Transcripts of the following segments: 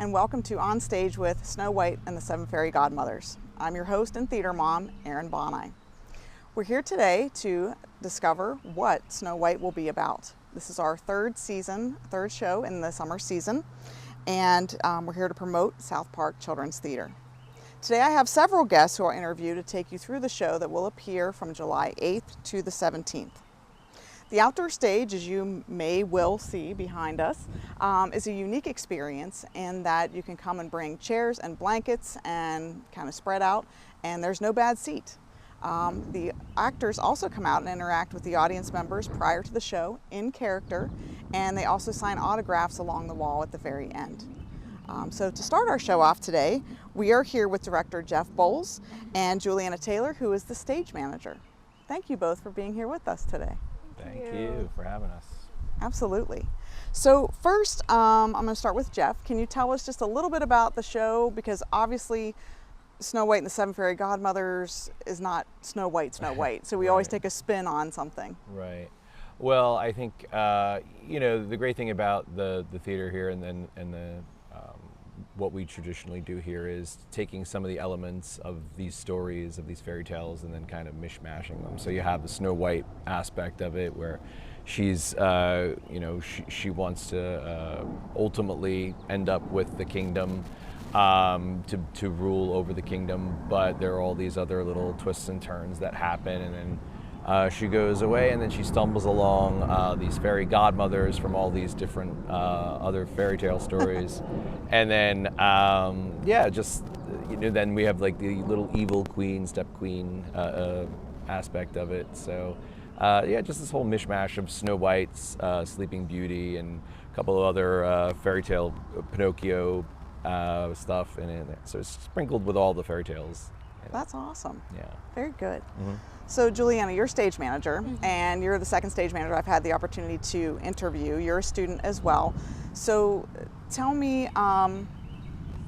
and welcome to On Stage with Snow White and the Seven Fairy Godmothers. I'm your host and theater mom, Erin Boni. We're here today to discover what Snow White will be about. This is our third show in the summer season, and we're here to promote South Park Children's Theater. Today I have several guests who I'll interview to take you through the show that will appear from July 8th to the 17th. The outdoor stage, as you will see behind us, is a unique experience in that you can come and bring chairs and blankets and kind of spread out, and there's no bad seat. The actors also come out and interact with the audience members prior to the show in character, and they also sign autographs along the wall at the very end. So to start our show off today, we are here with Director Jeff Boles and Julianna Taylor, who is the stage manager. Thank you both for being here with us today. Thank you for having us. Absolutely. So first, I'm going to start with Jeff. Can you tell us just a little bit about the show? Because obviously Snow White and the Seven Fairy Godmothers is not Snow White. So we always take a spin on something. Right. Well, I think, the great thing about the theater here and what we traditionally do here is taking some of the elements of these stories, of these fairy tales, and then kind of mishmashing them. So you have the Snow White aspect of it where she's, she wants to ultimately end up with the kingdom, to rule over the kingdom, but there are all these other little twists and turns that happen, and then she goes away, and then she stumbles along these fairy godmothers from all these different other fairy tale stories. And then, then we have like the little evil queen, step queen aspect of it. So, just this whole mishmash of Snow White's Sleeping Beauty and a couple of other fairy tale Pinocchio stuff in it. So it's sprinkled with all the fairy tales. That's awesome. Yeah. Very good. Mm-hmm. So Julianna, you're stage manager, and you're the second stage manager I've had the opportunity to interview. You're a student as well. So tell me,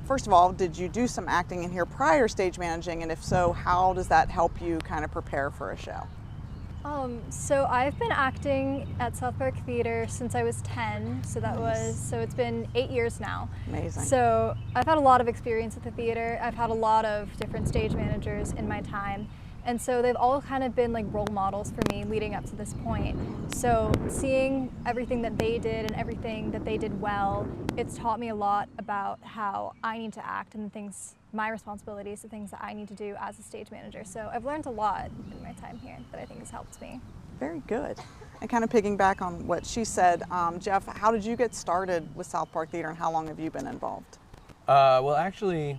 first of all, did you do some acting in here prior to stage managing? And if so, how does that help you kind of prepare for a show? So I've been acting at South Park Theater since I was 10, so it's been 8 years now. Amazing. So I've had a lot of experience at the theater. I've had a lot of different stage managers in my time, and so they've all kind of been like role models for me leading up to this point. So seeing everything that they did and everything that they did well, it's taught me a lot about how I need to act and my responsibilities, the things that I need to do as a stage manager. So I've learned a lot in my time here that I think has helped me. Very good. And kind of piggybacking on what she said, Jeff, how did you get started with South Park Theater, and how long have you been involved? Well, actually,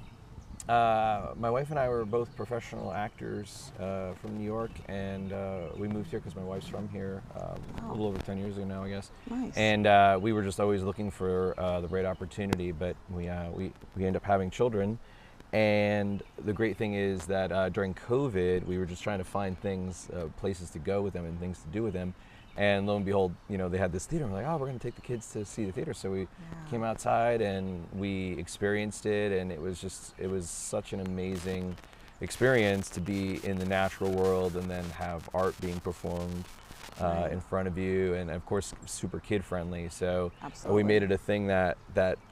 my wife and I were both professional actors from New York, and we moved here because my wife's from here a little over 10 years ago now, I guess. Nice. And we were just always looking for the right opportunity, but we ended up having children. And the great thing is that during COVID, we were just trying to find things, places to go with them and things to do with them. And lo and behold, they had this theater. We're like, we're going to take the kids to see the theater. So we came outside and we experienced it, and it was such an amazing experience to be in the natural world and then have art being performed in front of you, and of course super kid friendly. So we made it a thing that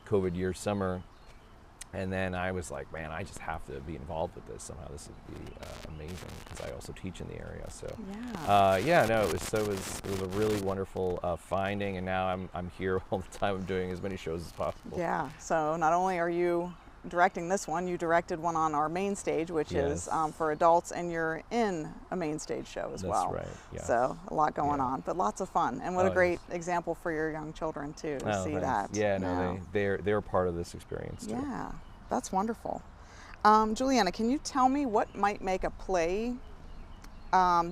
COVID year summer. And then I was like, man, I just have to be involved with this somehow. This would be amazing, because I also teach in the area. So it was a really wonderful finding, and now I'm here all the time. I'm doing as many shows as possible. Yeah. So not only are you directing this one, you directed one on our main stage, which is for adults, and you're in a main stage show as well. That's right. Yeah. So a lot going on, but lots of fun, and what a great example for your young children too to see that. Yeah, they're part of this experience too. Yeah, that's wonderful. Julianna, can you tell me what might make a play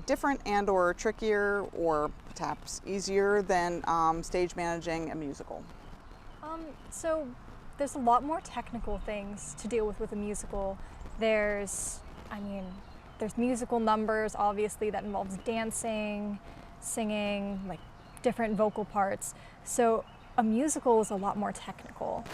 different and or trickier, or perhaps easier than stage managing a musical? So there's a lot more technical things to deal with a musical. There's musical numbers, obviously, that involves dancing, singing, like different vocal parts. So a musical is a lot more technical.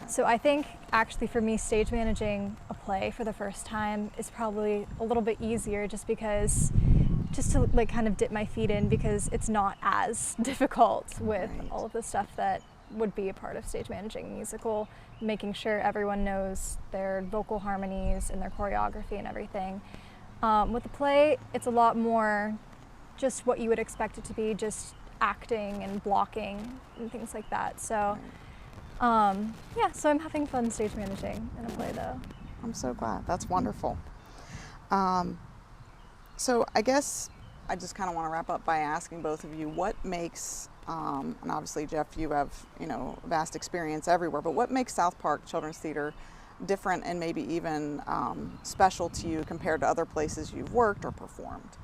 So I think actually for me, stage managing a play for the first time is probably a little bit easier, just to like kind of dip my feet in, because it's not as difficult with all of the stuff that would be a part of stage managing a musical, making sure everyone knows their vocal harmonies and their choreography and everything. With the play, it's a lot more just what you would expect it to be, just acting and blocking and things like that. So, yeah, so I'm having fun stage managing in a play though. I'm so glad. That's wonderful. So I guess I just kind of want to wrap up by asking both of you what makes, and obviously Jeff, you have, vast experience everywhere, but what makes South Park Children's Theater different and maybe even special to you compared to other places you've worked or performed?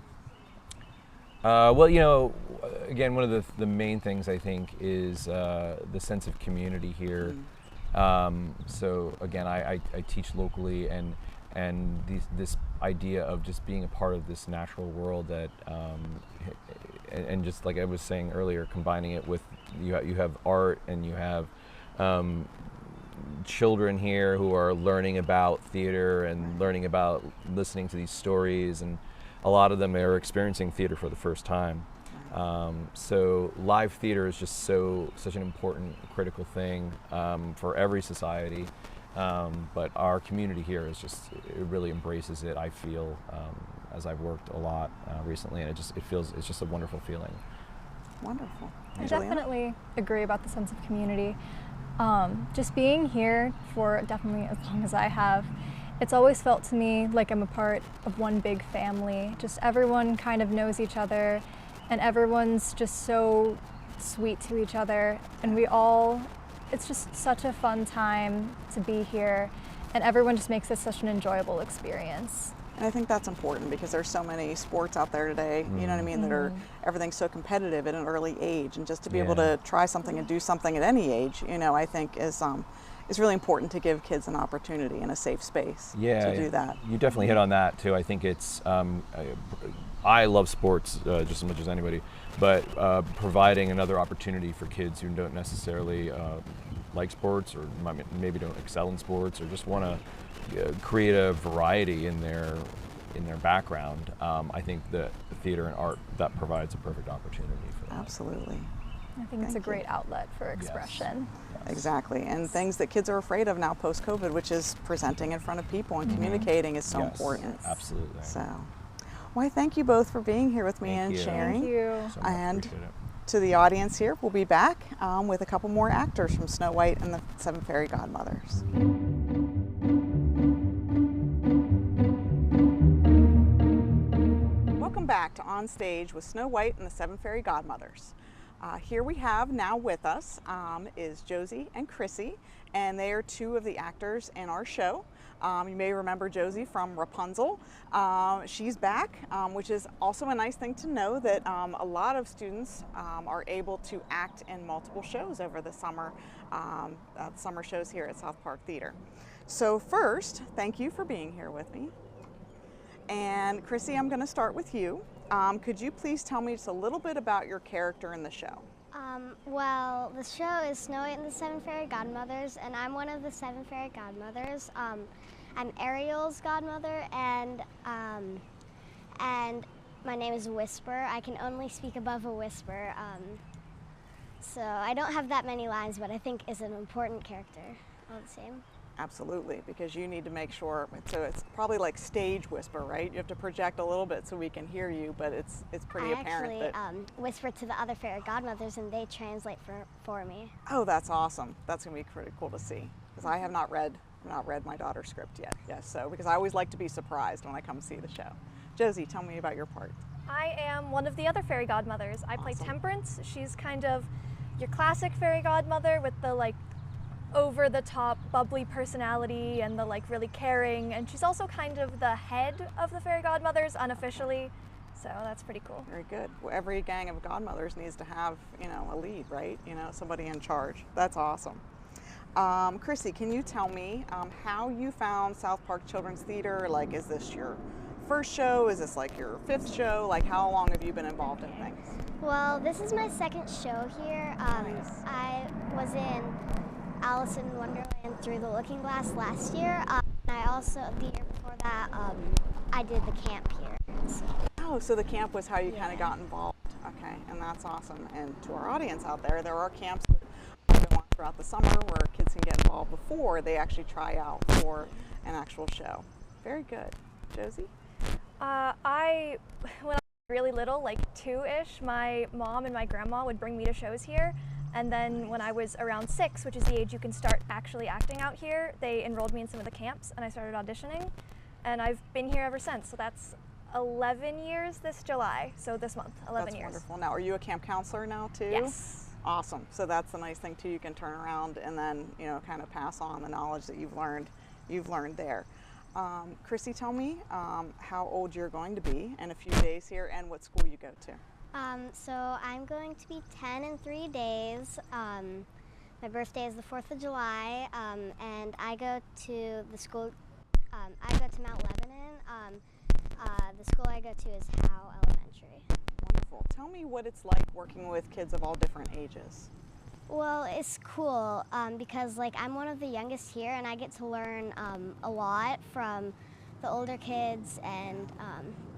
Well, again, one of the main things I think is the sense of community here. So again, I teach locally, and this idea of just being a part of this natural world that, and just like I was saying earlier, combining it with you have art and you have children here who are learning about theater and learning about listening to these stories, and a lot of them are experiencing theater for the first time. So live theater is just such an important, critical thing for every society. But our community here is it really embraces it, I feel, as I've worked a lot recently, and it's just a wonderful feeling. Wonderful. I definitely agree about the sense of community. Just being here for definitely as long as I have, it's always felt to me like I'm a part of one big family. Just everyone kind of knows each other, and everyone's just so sweet to each other, and it's just such a fun time to be here, and everyone just makes this such an enjoyable experience. And I think that's important because there's so many sports out there today, you know what I mean, that are, everything's so competitive at an early age, and just to be able to try something and do something at any age, I think is really important to give kids an opportunity and a safe space to do that. You definitely hit on that too. I think it's, I love sports just as much as anybody, but providing another opportunity for kids who don't necessarily like sports, or maybe don't excel in sports, or just want to create a variety in their background. I think that the theater and art, that provides a perfect opportunity for that. Absolutely. I think it's a great outlet for expression. Yes. Exactly, and things that kids are afraid of now post-COVID, which is presenting in front of people and communicating, is so important. Absolutely. So, well, I thank you both for being here with me and sharing. Thank you. So much, And appreciate it. to the audience here, we'll be back with a couple more actors from Snow White and the Seven Fairy Godmothers. Welcome back to On Stage with Snow White and the Seven Fairy Godmothers. Here we have now with us is Josie and Chrissy, and they are two of the actors in our show. You may remember Josie from Rapunzel. She's back, which is also a nice thing to know, that a lot of students are able to act in multiple shows over the summer shows here at South Park Theater. So first, thank you for being here with me. And Chrissy, I'm going to start with you. Could you please tell me just a little bit about your character in the show? Well, the show is Snow White and the Seven Fairy Godmothers, and I'm one of the Seven Fairy Godmothers. I'm Ariel's godmother, and my name is Whisper. I can only speak above a whisper, so I don't have that many lines, but I think is an important character all the same. Absolutely, because you need to make sure, so it's probably like stage whisper, right? You have to project a little bit so we can hear you, but it's pretty apparent that... I actually whisper to the other fairy godmothers, and they translate for me. Oh, that's awesome. That's going to be pretty cool to see, because I have not read my daughter's script yet. Yes, so because I always like to be surprised when I come see the show. Josie, tell me about your part. I am one of the other fairy godmothers. I play Temperance. She's kind of your classic fairy godmother with the over-the-top bubbly personality and the really caring, and she's also kind of the head of the fairy godmothers unofficially, so that's pretty cool. Very good. Well, every gang of godmothers needs to have a lead, right? Somebody in charge. That's awesome. Chrissy, can you tell me how you found South Park Children's Theater? Is this your first show? Is this your fifth show? How long have you been involved in things? Well, this is my second show here. Nice. I was in Alice in Wonderland Through the Looking Glass last year. I also, the year before that, I did the camp here. So. Oh, so the camp was how you kind of got involved. Okay, and that's awesome. And to our audience out there are camps that go throughout the summer where kids can get involved before they actually try out for an actual show. Very good. Josie? When I was really little, like 2-ish, my mom and my grandma would bring me to shows here. And then when I was around 6, which is the age you can start actually acting out here, they enrolled me in some of the camps and I started auditioning. And I've been here ever since. So that's 11 years this July. So this month, 11 years. That's wonderful. Now, are you a camp counselor now too? Yes. Awesome. So that's the nice thing too. You can turn around and then, you know, kind of pass on the knowledge that you've learned there. Chrissy, tell me how old you're going to be in a few days here and what school you go to. So I'm going to be 10 in 3 days. My birthday is the 4th of July, and I go to the school, I go to Mount Lebanon. The school I go to is Howe Elementary. Wonderful. Tell me what it's like working with kids of all different ages. Well, it's cool because like I'm one of the youngest here, and I get to learn a lot from the older kids, and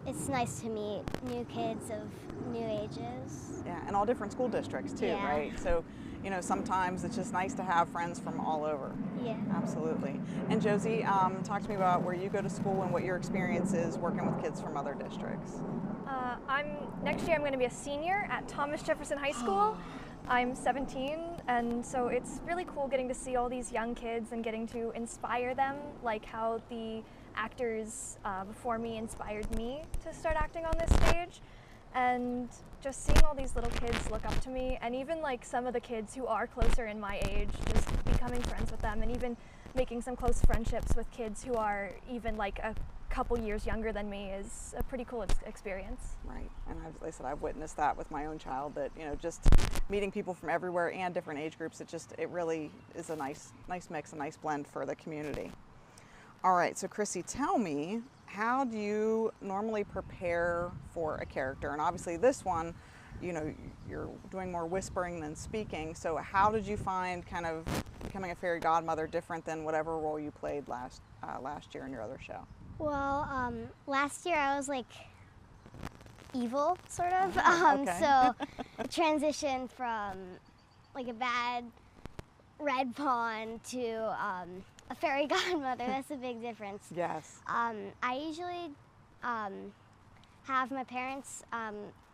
it's nice to meet new kids of new ages. Yeah, and all different school districts too, Yeah. right? So, you know, sometimes it's just nice to have friends from all over. Yeah. Absolutely. And Josie, talk to me about where you go to school and what your experience is working with kids from other districts. Next year I'm going to be a senior at Thomas Jefferson High School. I'm 17, and so it's really cool getting to see all these young kids and getting to inspire them, like how the actors before me inspired me to start acting on this stage. And just seeing all these little kids look up to me, and even like some of the kids who are closer in my age, just becoming friends with them, and even making some close friendships with kids who are even like a couple years younger than me is a pretty cool experience. Right, and as I said, I've witnessed that with my own child, that, you know, just meeting people from everywhere and different age groups, it really is a nice mix, a nice blend for the community. All right, so Chrissy, tell me, how do you normally prepare for a character? And obviously this one, you know, you're doing more whispering than speaking, so how did you find kind of becoming a fairy godmother different than whatever role you played last year in your other show? Well, last year I was like evil, sort of. Okay. So transition from like a bad red pawn to a fairy godmother. That's a big difference. Yes. I usually have my parents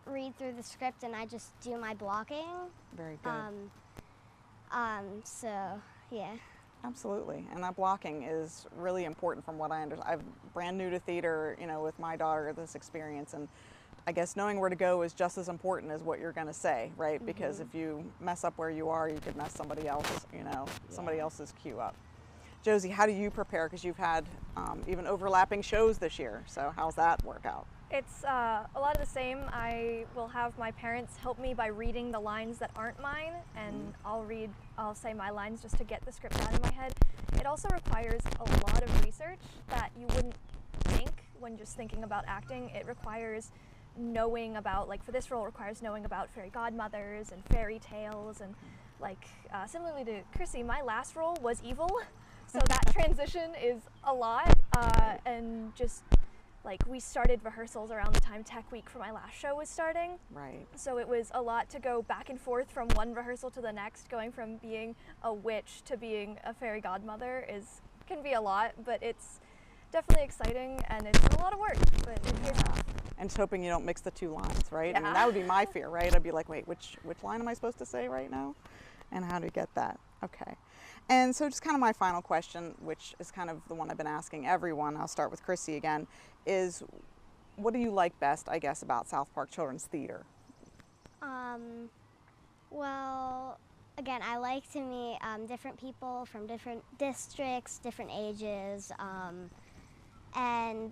read through the script, and I just do my blocking. Very good. So yeah. Absolutely, and that blocking is really important from what I understand. I'm brand new to theater, you know, with my daughter, this experience, and I guess knowing where to go is just as important as what you're going to say, right? Mm-hmm. Because if you mess up where you are, you could mess somebody else, you know, somebody else's cue up. Josie, how do you prepare? Because you've had even overlapping shows this year, so how's that work out? It's a lot of the same. I will have my parents help me by reading the lines that aren't mine, and I'll say my lines just to get the script out of my head. It also requires a lot of research that you wouldn't think when just thinking about acting. It requires knowing about, like for this role, it requires knowing about fairy godmothers and fairy tales, and like similarly to Chrissy, my last role was evil, so that transition is a lot, and just like we started rehearsals around the time Tech Week for my last show was starting. Right. So it was a lot to go back and forth from one rehearsal to the next. Going from being a witch to being a fairy godmother can be a lot, but it's definitely exciting, and it's a lot of work, but it pays off. And just hoping you don't mix the two lines, right? Yeah. I mean, that would be my fear, right? I'd be like, wait, which line am I supposed to say right now? And how do you get that? Okay. And so just kind of my final question, which is kind of the one I've been asking everyone, I'll start with Chrissy again, is what do you like best, I guess, about South Park Children's Theater? Well, again, I like to meet different people from different districts, different ages, and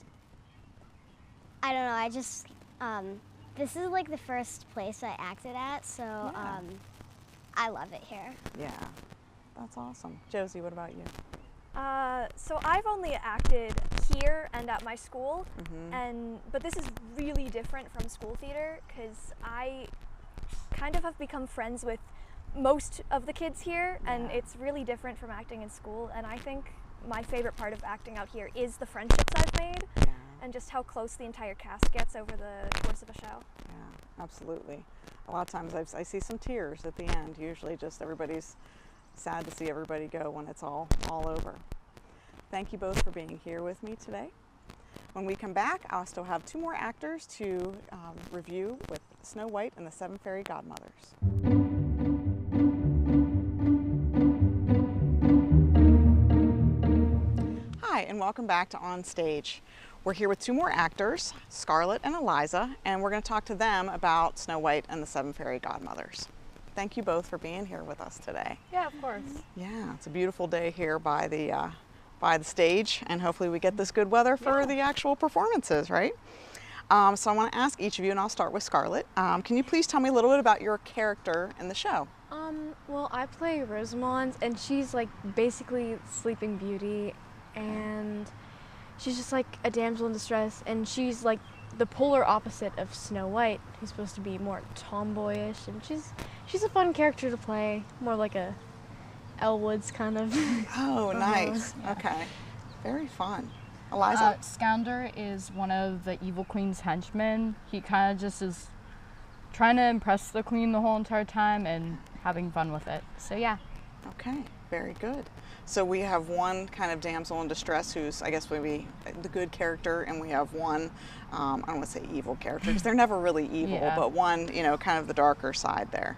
I don't know, I just, this is like the first place I acted at, so Yeah. I love it here. Yeah, that's awesome. Josie, what about you? So I've only acted here and at my school, Mm-hmm. but this is really different from school theater because I kind of have become friends with most of the kids here, and Yeah. it's really different from acting in school. And I think my favorite part of acting out here is the friendships I've made, Yeah. and just how close the entire cast gets over the course of a show. Yeah, absolutely. A lot of times I see some tears at the end, usually just everybody's sad to see everybody go when it's all over. Thank you both for being here with me today. When we come back, I'll still have 2 more actors to review with Snow White and the Seven Fairy Godmothers. Hi, and welcome back to On Stage. We're here with 2 more actors, Scarlett and Eliza, and we're going to talk to them about Snow White and the Seven Fairy Godmothers. Thank you both for being here with us today. Yeah, of course. Yeah, it's a beautiful day here by the stage, and hopefully we get this good weather for the actual performances, right? So I want to ask each of you, and I'll start with Scarlett. Can you please tell me a little bit about your character in the show? Well, I play Rosamond, and she's like basically Sleeping Beauty, and she's just like a damsel in distress, and she's like the polar opposite of Snow White, who's supposed to be more tomboyish, and she's a fun character to play, more like a Elle Woods kind of. Oh, nice. Okay, very fun. Eliza? Scoundrel is one of the evil queen's henchmen. He kind of just is trying to impress the queen the whole entire time and having fun with it. So yeah. Okay, very good. So we have one kind of damsel in distress who's, I guess, maybe the good character, and we have one, I don't want to say evil character, because they're never really evil, but one, kind of the darker side there.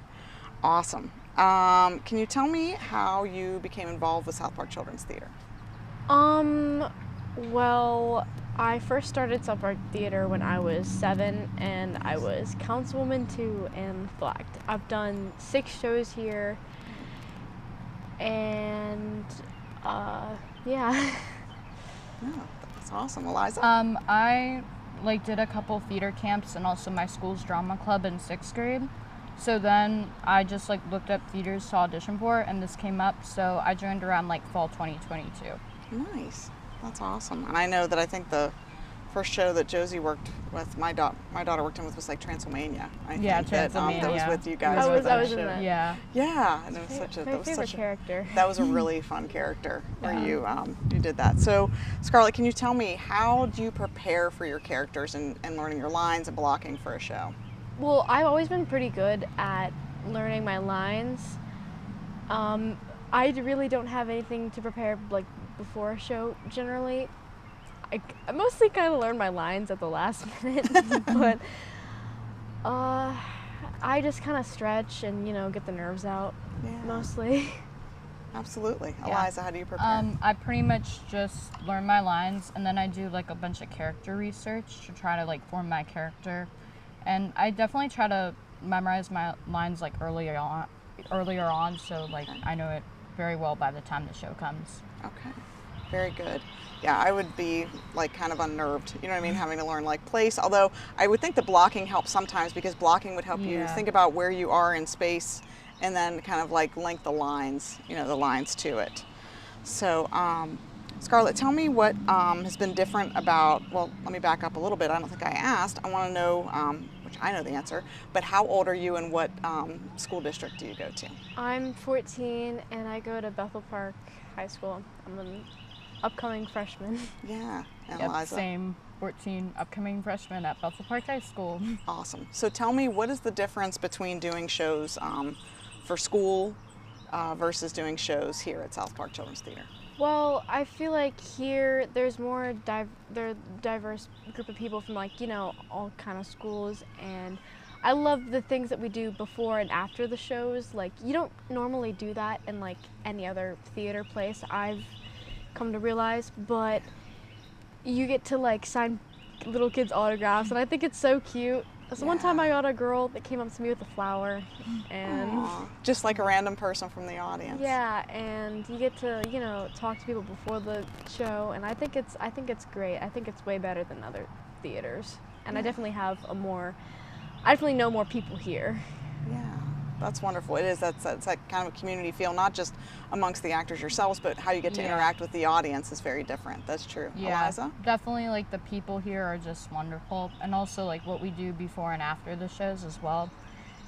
Awesome. Can you tell me how you became involved with South Park Children's Theater? Well, I first started South Park Theater when I was 7, and I was Councilwoman 2 and Flagged. I've done 6 shows here, and yeah. Oh, that's awesome. Eliza? I did a couple theater camps and also my school's drama club in 6th grade. So then I just looked up theaters to audition for, and this came up, so I joined around fall 2022. Nice. That's awesome. And I know that I think the first show that Josie worked with, my daughter worked in with, was Transylvania. Transylvania. That was with you guys. I was show. in that. Yeah. Yeah, and it was My favorite character. That was a really fun character where you did that. So, Scarlett, can you tell me, how do you prepare for your characters and learning your lines and blocking for a show? Well, I've always been pretty good at learning my lines. I really don't have anything to prepare before a show generally. I mostly kind of learn my lines at the last minute, but I just kind of stretch and get the nerves out mostly. Absolutely. Yeah. Eliza, how do you prepare? I pretty much just learn my lines, and then I do a bunch of character research to try to form my character. And I definitely try to memorize my lines earlier on, so I know it very well by the time the show comes. Okay, very good. Yeah, I would be kind of unnerved, you know what I mean, having to learn place. Although I would think that blocking helps sometimes, because blocking would help you think about where you are in space, and then kind of link the lines, the lines to it. So, Scarlett, tell me what has been different about, well, let me back up a little bit. I don't think I asked. I want to know, which I know the answer, but how old are you, and what school district do you go to? I'm 14, and I go to Bethel Park High School. I'm an upcoming freshman. Yeah, and Yep, Eliza? same, 14 upcoming freshman at Bethel Park High School. Awesome. So tell me, what is the difference between doing shows for school versus doing shows here at South Park Children's Theater? Well, I feel here there's more diverse group of people from all kind of schools, and I love the things that we do before and after the shows. You don't normally do that in any other theater place, I've come to realize, but you get to sign little kids' autographs, and I think it's so cute. So one time I got a girl that came up to me with a flower, and just a random person from the audience. Yeah, and you get to talk to people before the show, and I think it's great. I think it's way better than other theaters, and I definitely I definitely know more people here. Yeah, that's wonderful. It is. It's that kind of a community feel, not just amongst the actors yourselves, but how you get to interact with the audience is very different. That's true. Yeah, Eliza? definitely the people here are just wonderful, and also what we do before and after the shows as well.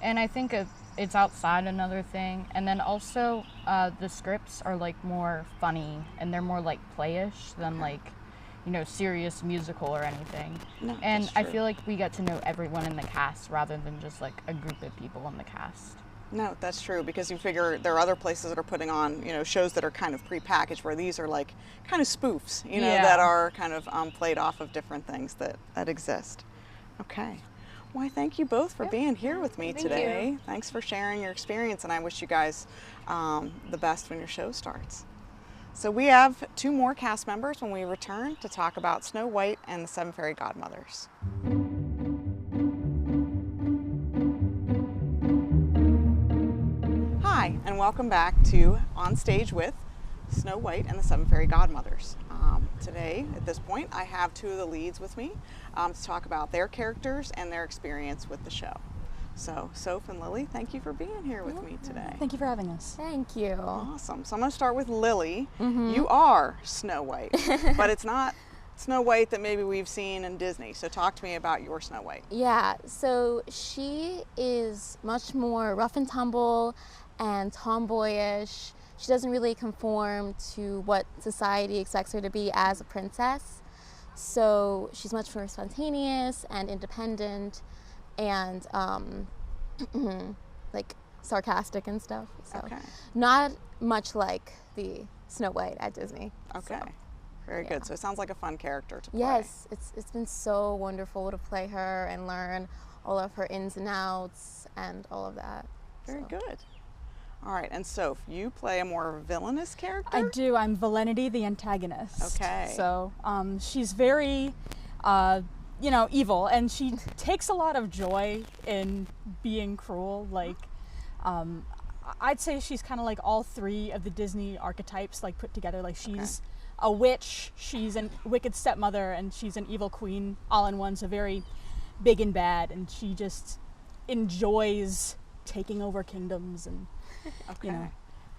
And I think it's outside another thing, and then also the scripts are more funny, and they're more playish than serious musical or anything. No, and that's I true. feel we get to know everyone in the cast rather than just a group of people in the cast. No, that's true, because you figure there are other places that are putting on, shows that are kind of prepackaged, where these are like kind of spoofs, that are kind of played off of different things that exist. Okay. Well, I thank you both for being here with me today. Thanks for sharing your experience, and I wish you guys the best when your show starts. So we have 2 more cast members when we return to talk about Snow White and the Seven Fairy Godmothers. Hi, and welcome back to On Stage with Snow White and the Seven Fairy Godmothers. Today, at this point, I have 2 of the leads with me to talk about their characters and their experience with the show. So, Soph and Lily, thank you for being here with me today. Thank you for having us. Thank you. Awesome. So I'm going to start with Lily. You are Snow White, but it's not Snow White that maybe we've seen in Disney. So talk to me about your Snow White. Yeah, so she is much more rough and tumble and tomboyish. She doesn't really conform to what society expects her to be as a princess. So she's much more spontaneous and independent and like sarcastic and stuff. So not much like the Snow White at Disney. Okay. So, very good. So it sounds like a fun character to play. Yes, it's been so wonderful to play her and learn all of her ins and outs and all of that. Very good. All right, and Soph, you play a more villainous character? I do. I'm Valenity, the antagonist. Okay. So she's very, evil, and she takes a lot of joy in being cruel. Like, I'd say she's kind of like all 3 of the Disney archetypes, like put together. Like she's a witch, she's a wicked stepmother, and she's an evil queen, all in one. So very big and bad, and she just enjoys taking over kingdoms and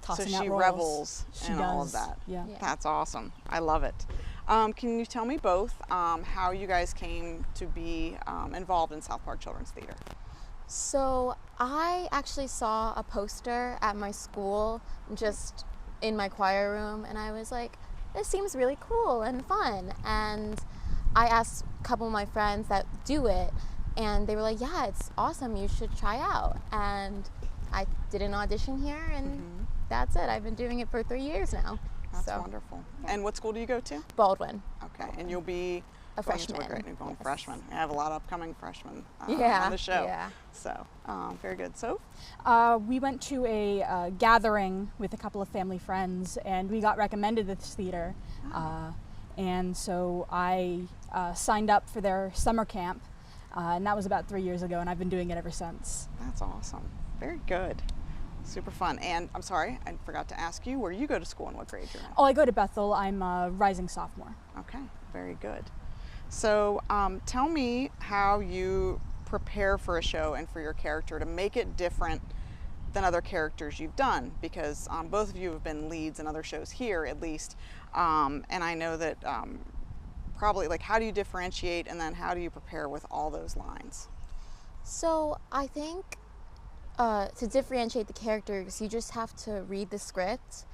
tossing so out she rolls. revels she in does. all of that. Yeah. That's awesome. I love it. Can you tell me both how you guys came to be involved in South Park Children's Theater? So I actually saw a poster at my school just in my choir room, and I was like, this seems really cool and fun. And I asked a couple of my friends that do it, and they were like, yeah, it's awesome, you should try out. And I did an audition here, and that's it. I've been doing it for 3 years now. That's wonderful. And what school do you go to? Baldwin. Okay, and you'll be a freshman. Freshman. I have a lot of upcoming freshmen on the show. Yeah. So, very good. So, we went to a gathering with a couple of family friends, and we got recommended this theater. And so I signed up for their summer camp, and that was about 3 years ago, and I've been doing it ever since. That's awesome. Very good. Super fun. And I'm sorry, I forgot to ask you where you go to school and what grade you're in. Oh, I go to Bethel. I'm a rising sophomore. Okay, very good. So tell me how you prepare for a show and for your character to make it different than other characters you've done, because both of you have been leads in other shows here, at least. And I know that probably, like, how do you differentiate, and then how do you prepare with all those lines? So I think to differentiate the characters, you just have to read the script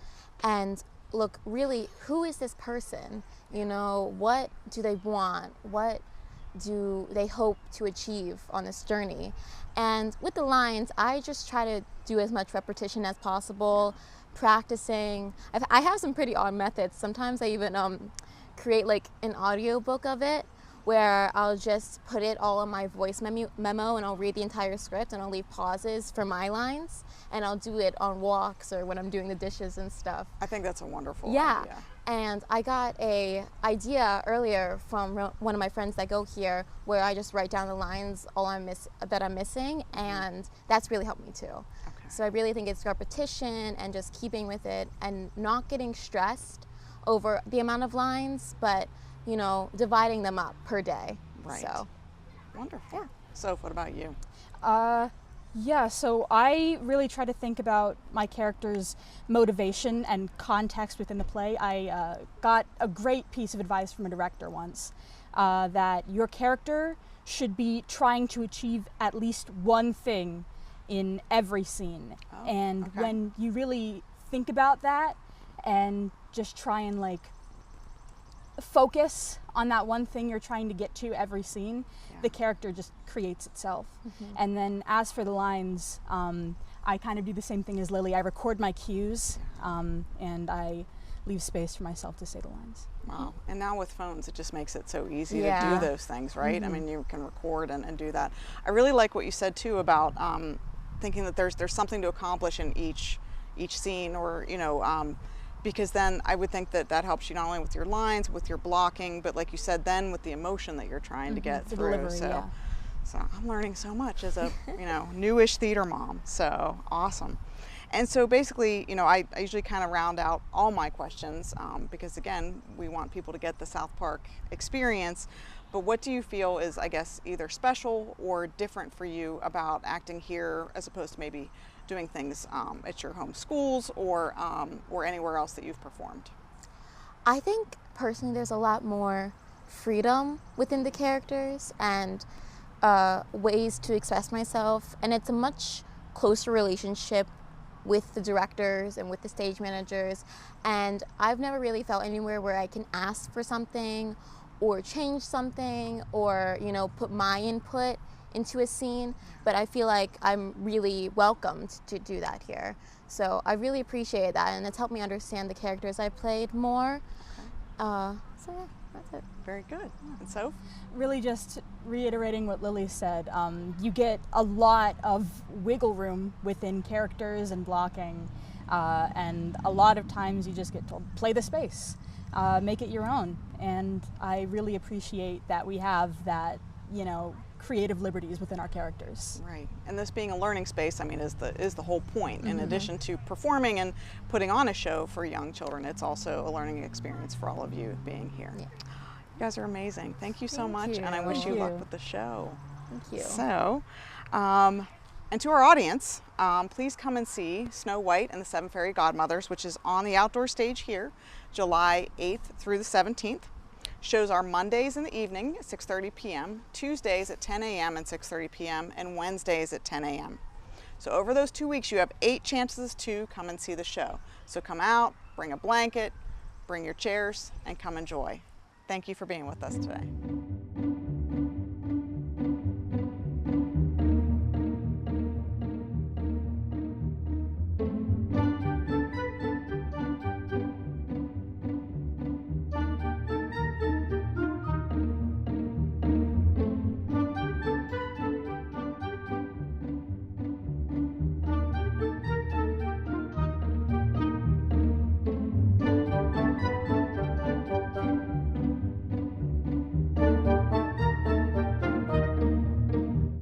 and look, really, who is this person? What do they want? What do they hope to achieve on this journey? And with the lines, I just try to do as much repetition as possible, practicing. I have some pretty odd methods. Sometimes I even create like an audio book of it, where I'll just put it all on my voice memo, and I'll read the entire script, and I'll leave pauses for my lines, and I'll do it on walks or when I'm doing the dishes and stuff. I think that's a wonderful idea. idea. And I got a idea earlier from one of my friends that go here, where I just write down the lines that I'm missing, and that's really helped me too. Okay. So I really think it's repetition and just keeping with it and not getting stressed over the amount of lines, but dividing them up per day. Right. So, wonderful. Yeah. Soph, what about you? So I really try to think about my character's motivation and context within the play. I got a great piece of advice from a director once, that your character should be trying to achieve at least one thing in every scene. And when you really think about that and just try and focus on that one thing you're trying to get to every scene, Yeah. the character just creates itself. And then as for the lines, I kind of do the same thing as Lily. I record my cues, and I leave space for myself to say the lines. Wow. And now with phones, it just makes it so easy to Yeah. do those things, right? I mean, you can record and do that. I really like what you said too about thinking that there's something to accomplish in each scene, or because then I would think that helps you not only with your lines, with your blocking, but like you said, then with the emotion that you're trying to get The through. delivery, So, yeah. so I'm learning so much as a newish theater mom. So awesome. And so basically, I usually kind of round out all my questions because again, we want people to get the South Park experience. But what do you feel is, I guess, either special or different for you about acting here as opposed to maybe doing things at your home schools or anywhere else that you've performed? I think personally there's a lot more freedom within the characters and ways to express myself, and it's a much closer relationship with the directors and with the stage managers, and I've never really felt anywhere where I can ask for something or change something or put my input into a scene, but I feel like I'm really welcomed to do that here. So I really appreciate that, and it's helped me understand the characters I played more. So yeah, that's it. Very good. And so? Really just reiterating what Lily said, you get a lot of wiggle room within characters and blocking, and a lot of times you just get told, play the space, make it your own. And I really appreciate that we have that, creative liberties within our characters. Right. And this being a learning space, I mean, is the whole point. In addition to performing and putting on a show for young children, it's also a learning experience for all of you being here. Yeah. You guys are amazing. Thank you so Thank much, and I you. wish you Thank luck you. with the show. Thank you. So, and to our audience, please come and see Snow White and the Seven Fairy Godmothers, which is on the outdoor stage here, July 8th through the 17th. Shows are Mondays in the evening at 6:30 p.m., Tuesdays at 10 a.m. and 6:30 p.m., and Wednesdays at 10 a.m. So over those 2 weeks, you have 8 chances to come and see the show. So come out, bring a blanket, bring your chairs, and come enjoy. Thank you for being with us today.